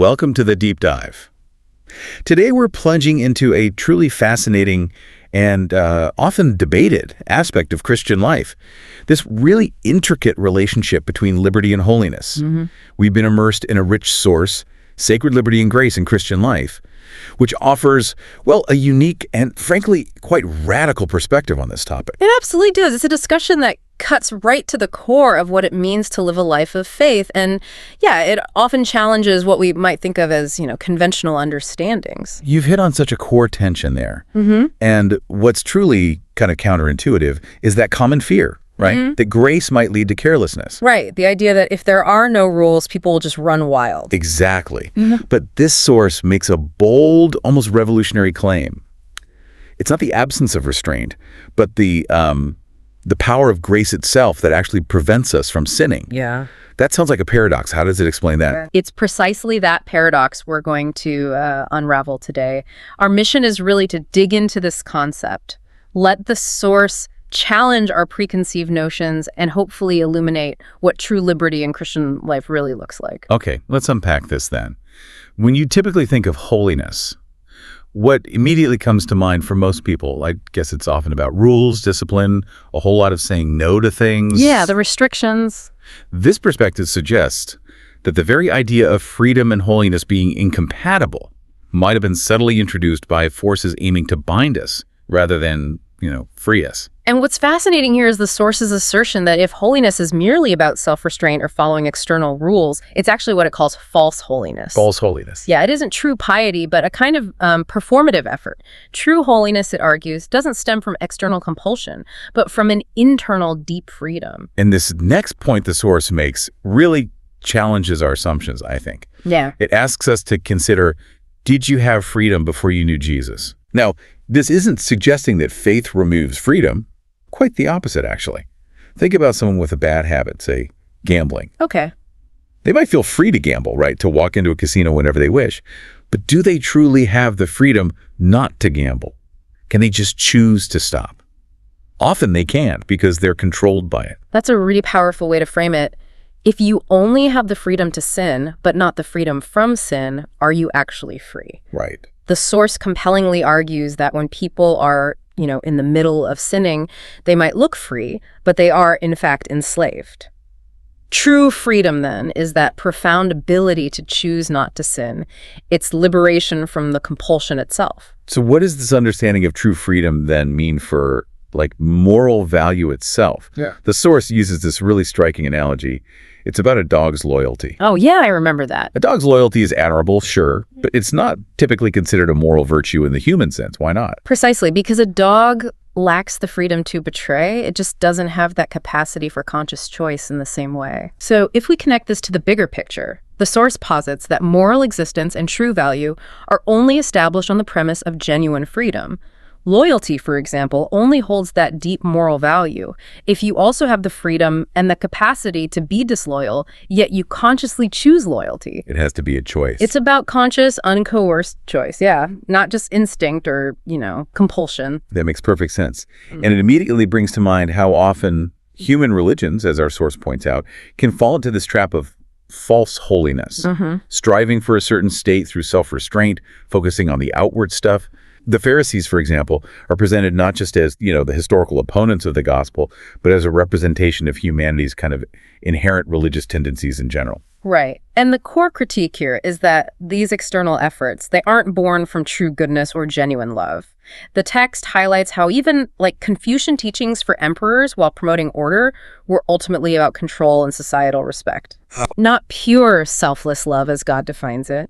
welcome to the Deep Dive. Today we're plunging into a truly fascinating and often debated aspect of Christian life, this really intricate relationship between liberty and holiness. We've been immersed in a rich source, sacred liberty and grace in Christian life, which offers, well, a unique and frankly quite radical perspective on this topic. It absolutely does. It's a discussion that cuts right to the core of what it means to live a life of faith. And yeah, it often challenges what we might think of as, conventional understandings. You've hit on such a core tension there. And what's truly kind of counterintuitive is that common fear, right? That grace might lead to carelessness. Right. The idea that if there are no rules, people will just run wild. Exactly. But this source makes a bold, almost revolutionary claim. It's not the absence of restraint, but the power of grace itself that actually prevents us from sinning. Yeah. That sounds like a paradox. How does it explain that? It's precisely that paradox we're going to unravel today. Our mission is really to dig into this concept, let the source challenge our preconceived notions, and hopefully illuminate what true liberty in Christian life really looks like. Okay, let's unpack this then. When you typically think of holiness, what immediately comes to mind for most people, I guess it's often about rules, discipline, a whole lot of saying no to things. Yeah, the restrictions. This perspective suggests that the very idea of freedom and holiness being incompatible might have been subtly introduced by forces aiming to bind us rather than, free us. And what's fascinating here is the source's assertion that if holiness is merely about self-restraint or following external rules, it's actually what it calls false holiness. False holiness. Yeah, it isn't true piety, but a kind of performative effort. True holiness, it argues, doesn't stem from external compulsion, but from an internal deep freedom. And this next point the source makes really challenges our assumptions, I think. Yeah. It asks us to consider, did you have freedom before you knew Jesus? Now, this isn't suggesting that faith removes freedom. Quite the opposite, actually. Think about someone with a bad habit, say, gambling. Okay. They might feel free to gamble, right, to walk into a casino whenever they wish. But do they truly have the freedom not to gamble? Can they just choose to stop? Often they can't because they're controlled by it. That's a really powerful way to frame it. If you only have the freedom to sin, but not the freedom from sin, are you actually free? Right. The source compellingly argues that when people are, in the middle of sinning, they might look free, but they are, in fact, enslaved. True freedom, then, is that profound ability to choose not to sin. It's liberation from the compulsion itself. So what does this understanding of true freedom then mean for, moral value itself? Yeah. The source uses this really striking analogy. It's about a dog's loyalty. Oh, yeah, I remember that. A dog's loyalty is admirable, sure, but it's not typically considered a moral virtue in the human sense. Why not? Precisely, because a dog lacks the freedom to betray. It just doesn't have that capacity for conscious choice in the same way. So if we connect this to the bigger picture, the source posits that moral existence and true value are only established on the premise of genuine freedom. Loyalty, for example, only holds that deep moral value if you also have the freedom and the capacity to be disloyal, yet you consciously choose loyalty. It has to be a choice. It's about conscious, uncoerced choice, yeah, not just instinct or, compulsion. That makes perfect sense. And it immediately brings to mind how often human religions, as our source points out, can fall into this trap of false holiness, striving for a certain state through self-restraint, focusing on the outward stuff. The Pharisees, for example, are presented not just as, the historical opponents of the gospel, but as a representation of humanity's kind of inherent religious tendencies in general. Right. And the core critique here is that these external efforts, they aren't born from true goodness or genuine love. The text highlights how even, Confucian teachings for emperors while promoting order were ultimately about control and societal respect. Not pure selfless love as God defines it.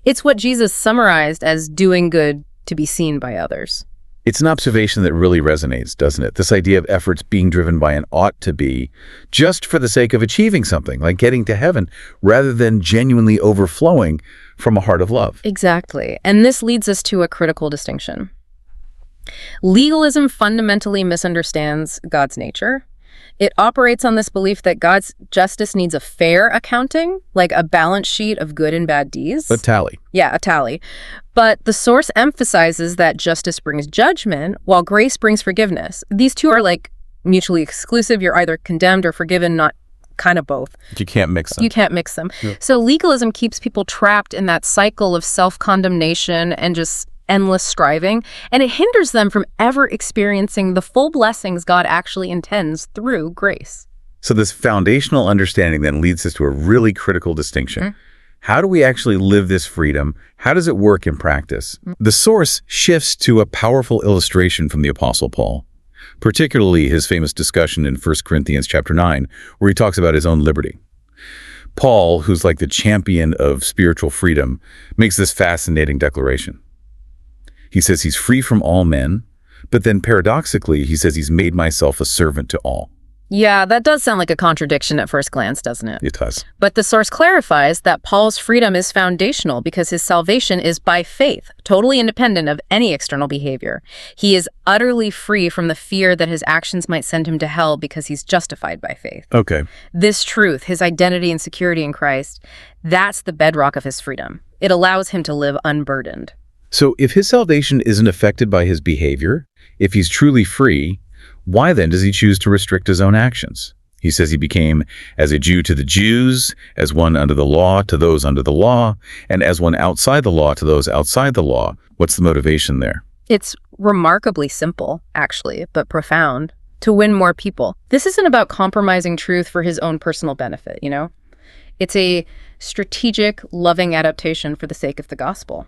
It's what Jesus summarized as doing good to be seen by others. It's an observation that really resonates, doesn't it? This idea of efforts being driven by an ought to be just for the sake of achieving something, like getting to heaven, rather than genuinely overflowing from a heart of love. Exactly. And this leads us to a critical distinction. Legalism fundamentally misunderstands God's nature. It operates on this belief that God's justice needs a fair accounting, like a balance sheet of good and bad deeds. A tally. Yeah, a tally. But the source emphasizes that justice brings judgment, while grace brings forgiveness. These two are mutually exclusive. You're either condemned or forgiven, not kind of both. You can't mix them. You can't mix them. Yeah. So legalism keeps people trapped in that cycle of self-condemnation and just endless striving, and it hinders them from ever experiencing the full blessings God actually intends through grace. So this foundational understanding then leads us to a really critical distinction. How do we actually live this freedom? How does it work in practice? The source shifts to a powerful illustration from the Apostle Paul, particularly his famous discussion in 1 Corinthians chapter 9, where he talks about his own liberty. Paul, who's like the champion of spiritual freedom, makes this fascinating declaration. He says he's free from all men, but then paradoxically, he says he's made myself a servant to all. Yeah, that does sound like a contradiction at first glance, doesn't it? It does. But the source clarifies that Paul's freedom is foundational because his salvation is by faith, totally independent of any external behavior. He is utterly free from the fear that his actions might send him to hell because he's justified by faith. Okay. This truth, his identity and security in Christ, that's the bedrock of his freedom. It allows him to live unburdened. So if his salvation isn't affected by his behavior, if he's truly free, why then does he choose to restrict his own actions? He says he became as a Jew to the Jews, as one under the law to those under the law, and as one outside the law to those outside the law. What's the motivation there? It's remarkably simple, actually, but profound. To win more people. This isn't about compromising truth for his own personal benefit, you know? It's a strategic, loving adaptation for the sake of the gospel.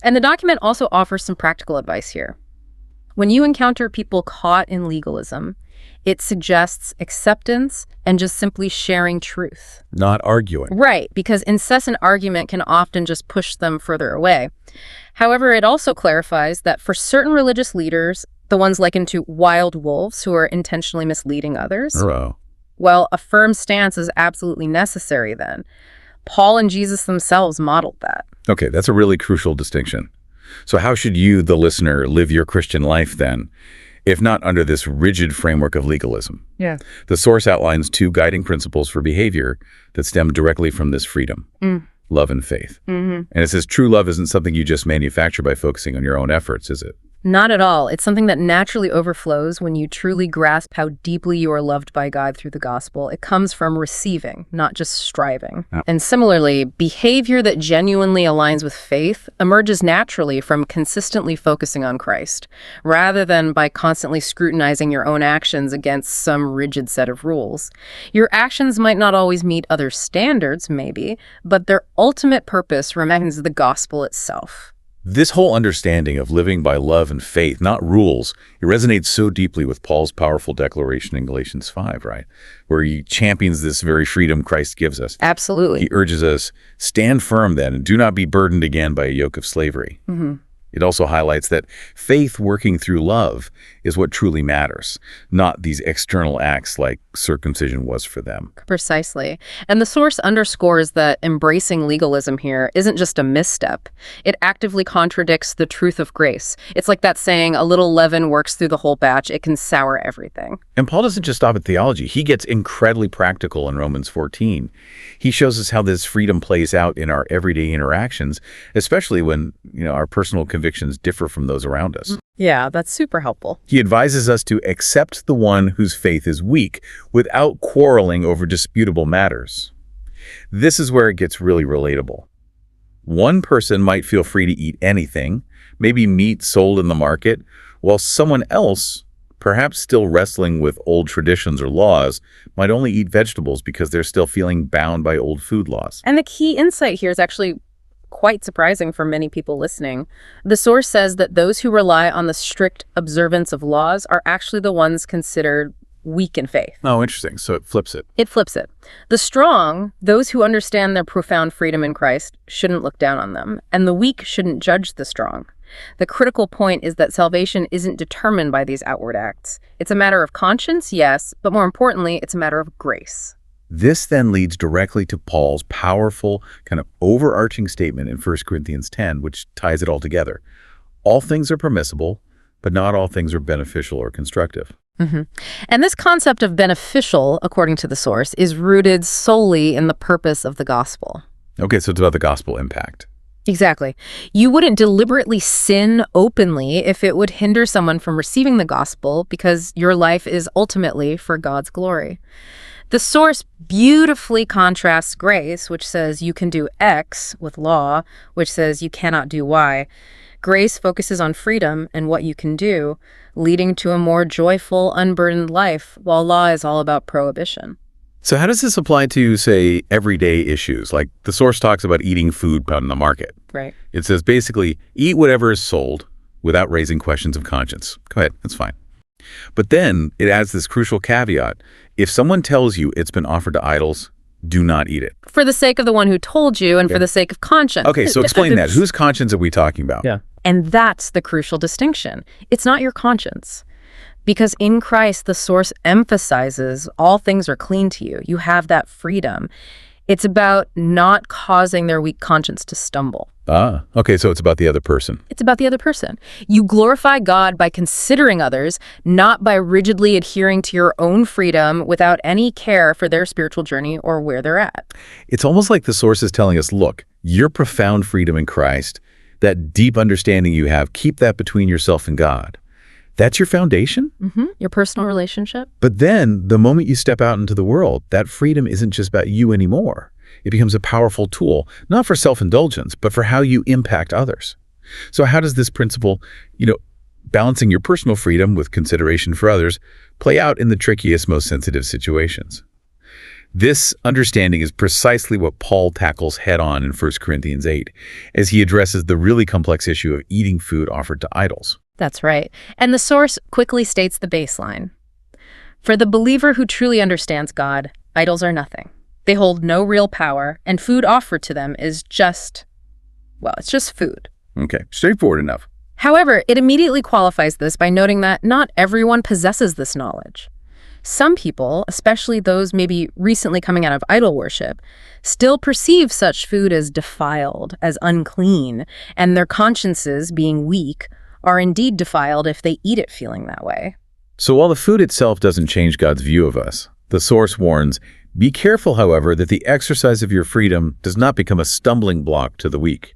And the document also offers some practical advice here. When you encounter people caught in legalism, it suggests acceptance and just simply sharing truth. Not arguing. Right, because incessant argument can often just push them further away. However, it also clarifies that for certain religious leaders, the ones likened to wild wolves who are intentionally misleading others, well, a firm stance is absolutely necessary then. Paul and Jesus themselves modeled that. Okay, that's a really crucial distinction. So how should you, the listener, live your Christian life then, if not under this rigid framework of legalism? Yeah. The source outlines 2 guiding principles for behavior that stem directly from this freedom, love and faith. And it says true love isn't something you just manufacture by focusing on your own efforts, is it? Not at all. It's something that naturally overflows when you truly grasp how deeply you are loved by God through the gospel. It comes from receiving, not just striving. Yeah. And similarly, behavior that genuinely aligns with faith emerges naturally from consistently focusing on Christ, rather than by constantly scrutinizing your own actions against some rigid set of rules. Your actions might not always meet other standards, maybe, but their ultimate purpose remains the gospel itself. This whole understanding of living by love and faith, not rules, it resonates so deeply with Paul's powerful declaration in Galatians 5, right? Where he champions this very freedom Christ gives us. Absolutely. He urges us, stand firm then, and do not be burdened again by a yoke of slavery. It also highlights that faith working through love is what truly matters, not these external acts like circumcision was for them. Precisely. And the source underscores that embracing legalism here isn't just a misstep. It actively contradicts the truth of grace. It's like that saying, a little leaven works through the whole batch. It can sour everything. And Paul doesn't just stop at theology. He gets incredibly practical in Romans 14. He shows us how this freedom plays out in our everyday interactions, especially when, our personal convictions differ from those around us. Yeah, that's super helpful. He advises us to accept the one whose faith is weak without quarreling over disputable matters. This is where it gets really relatable. One person might feel free to eat anything, maybe meat sold in the market, while someone else, perhaps still wrestling with old traditions or laws, might only eat vegetables because they're still feeling bound by old food laws. And the key insight here is actually quite surprising for many people listening. The source says that those who rely on the strict observance of laws are actually the ones considered weak in faith. Oh, interesting. So it flips it. It flips it. The strong, those who understand their profound freedom in Christ, shouldn't look down on them, and the weak shouldn't judge the strong. The critical point is that salvation isn't determined by these outward acts. It's a matter of conscience, yes, but more importantly, it's a matter of grace. This then leads directly to Paul's powerful kind of overarching statement in 1 Corinthians 10, which ties it all together. All things are permissible, but not all things are beneficial or constructive. And this concept of beneficial, according to the source, is rooted solely in the purpose of the gospel. Okay, so it's about the gospel impact. Exactly. You wouldn't deliberately sin openly if it would hinder someone from receiving the gospel because your life is ultimately for God's glory. The source beautifully contrasts grace, which says you can do X, with law, which says you cannot do Y. Grace focuses on freedom and what you can do, leading to a more joyful, unburdened life, while law is all about prohibition. So how does this apply to, say, everyday issues? Like the source talks about eating food out in the market. Right. It says basically, eat whatever is sold without raising questions of conscience. Go ahead, that's fine. But then it adds this crucial caveat. If someone tells you it's been offered to idols, do not eat it. For the sake of the one who told you and for the sake of conscience. Okay, so explain that. Whose conscience are we talking about? Yeah. And that's the crucial distinction. It's not your conscience. Because in Christ, the source emphasizes all things are clean to you. You have that freedom. It's about not causing their weak conscience to stumble. Ah, okay, so it's about the other person. It's about the other person. You glorify God by considering others, not by rigidly adhering to your own freedom without any care for their spiritual journey or where they're at. It's almost like the source is telling us, look, your profound freedom in Christ, that deep understanding you have, keep that between yourself and God. That's your foundation? Your personal relationship. But then, the moment you step out into the world, that freedom isn't just about you anymore. It becomes a powerful tool, not for self-indulgence, but for how you impact others. So how does this principle, balancing your personal freedom with consideration for others, play out in the trickiest, most sensitive situations? This understanding is precisely what Paul tackles head-on in 1 Corinthians 8, as he addresses the really complex issue of eating food offered to idols. That's right. And the source quickly states the baseline. For the believer who truly understands God, idols are nothing. They hold no real power, and food offered to them is just food. Okay, straightforward enough. However, it immediately qualifies this by noting that not everyone possesses this knowledge. Some people, especially those maybe recently coming out of idol worship, still perceive such food as defiled, as unclean, and their consciences, being weak, are indeed defiled if they eat it feeling that way. So while the food itself doesn't change God's view of us, the source warns, be careful, however, that the exercise of your freedom does not become a stumbling block to the weak.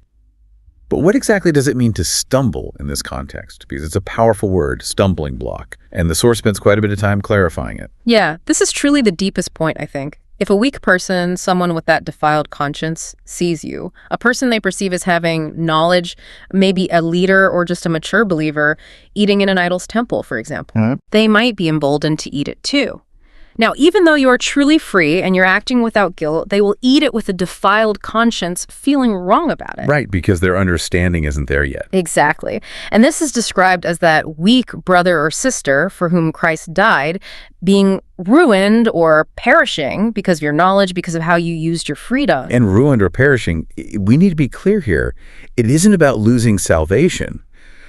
But what exactly does it mean to stumble in this context? Because it's a powerful word, stumbling block, and the source spends quite a bit of time clarifying it. Yeah, this is truly the deepest point, I think. If a weak person, someone with that defiled conscience, sees you, a person they perceive as having knowledge, maybe a leader or just a mature believer, eating in an idol's temple, for example, they might be emboldened to eat it too. Now, even though you are truly free and you're acting without guilt, they will eat it with a defiled conscience, feeling wrong about it. Right, because their understanding isn't there yet. Exactly. And this is described as that weak brother or sister for whom Christ died, being ruined or perishing because of your knowledge, because of how you used your freedom. And ruined or perishing, we need to be clear here. It isn't about losing salvation.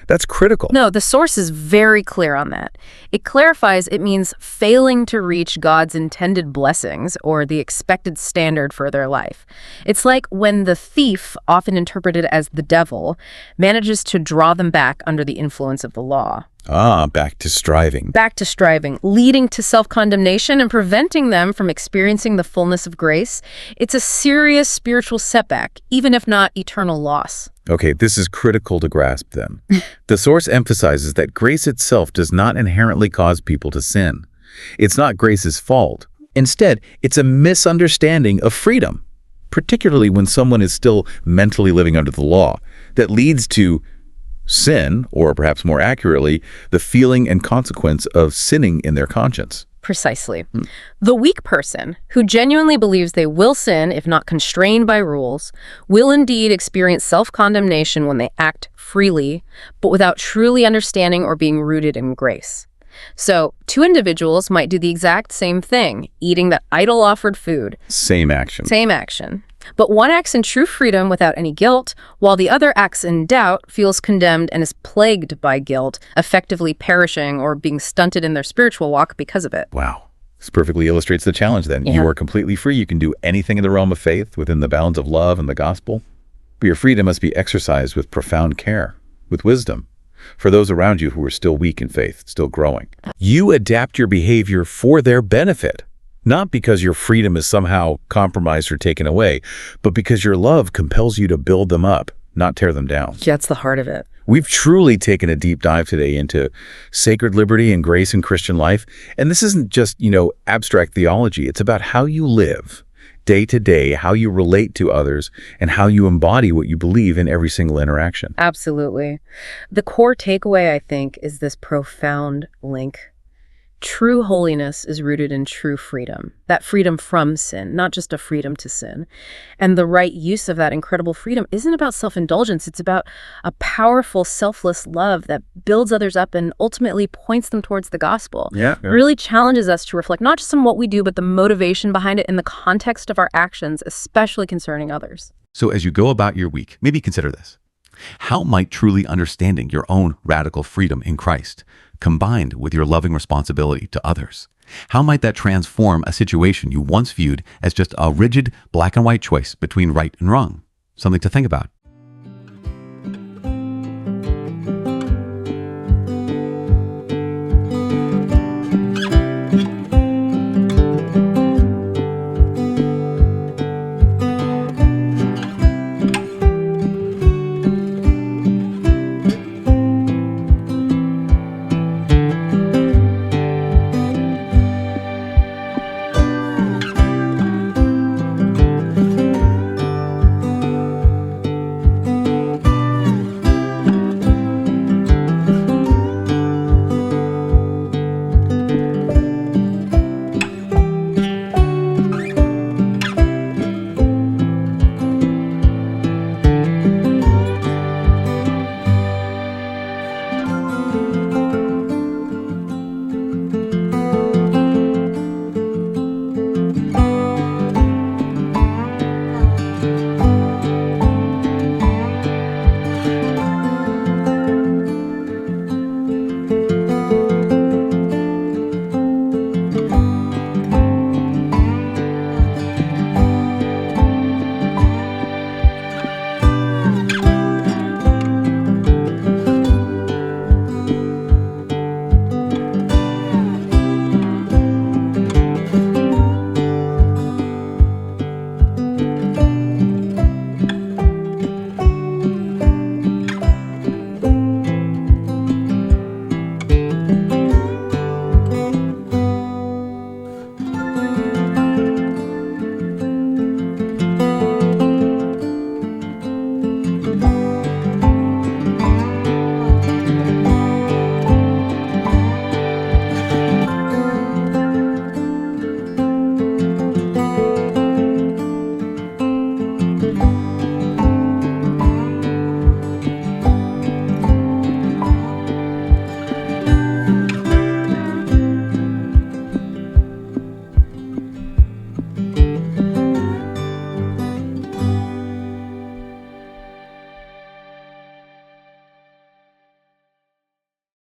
That's critical. No, the source is very clear on that. It clarifies it means failing to reach God's intended blessings or the expected standard for their life. It's like when the thief, often interpreted as the devil, manages to draw them back under the influence of the law. Ah, back to striving. Back to striving, leading to self-condemnation and preventing them from experiencing the fullness of grace. It's a serious spiritual setback, even if not eternal loss. Okay, this is critical to grasp then. The source emphasizes that grace itself does not inherently cause people to sin. It's not grace's fault. Instead, it's a misunderstanding of freedom, particularly when someone is still mentally living under the law, that leads to sin, or perhaps more accurately, the feeling and consequence of sinning in their conscience. Precisely. The weak person, who genuinely believes they will sin if not constrained by rules, will indeed experience self-condemnation when they act freely, but without truly understanding or being rooted in grace. So, two individuals might do the exact same thing, eating that idol-offered food. Same action. Same action. But one acts in true freedom without any guilt, while the other acts in doubt, feels condemned, and is plagued by guilt, effectively perishing or being stunted in their spiritual walk because of it. Wow. This perfectly illustrates the challenge then. Yeah. You are completely free. You can do anything in the realm of faith within the bounds of love and the gospel. But your freedom must be exercised with profound care, with wisdom, for those around you who are still weak in faith, still growing. You adapt your behavior for their benefit. Not because your freedom is somehow compromised or taken away, but because your love compels you to build them up, not tear them down. That's the heart of it. We've truly taken a deep dive today into sacred liberty and grace in Christian life. And this isn't just, abstract theology. It's about how you live day to day, how you relate to others, and how you embody what you believe in every single interaction. Absolutely. The core takeaway, I think, is this profound link. True holiness is rooted in true freedom, that freedom from sin, not just a freedom to sin. And the right use of that incredible freedom isn't about self-indulgence. It's about a powerful, selfless love that builds others up and ultimately points them towards the gospel. Yeah. It really challenges us to reflect not just on what we do, but the motivation behind it in the context of our actions, especially concerning others. So as you go about your week, maybe consider this. How might truly understanding your own radical freedom in Christ, combined with your loving responsibility to others, how might that transform a situation you once viewed as just a rigid black and white choice between right and wrong? Something to think about.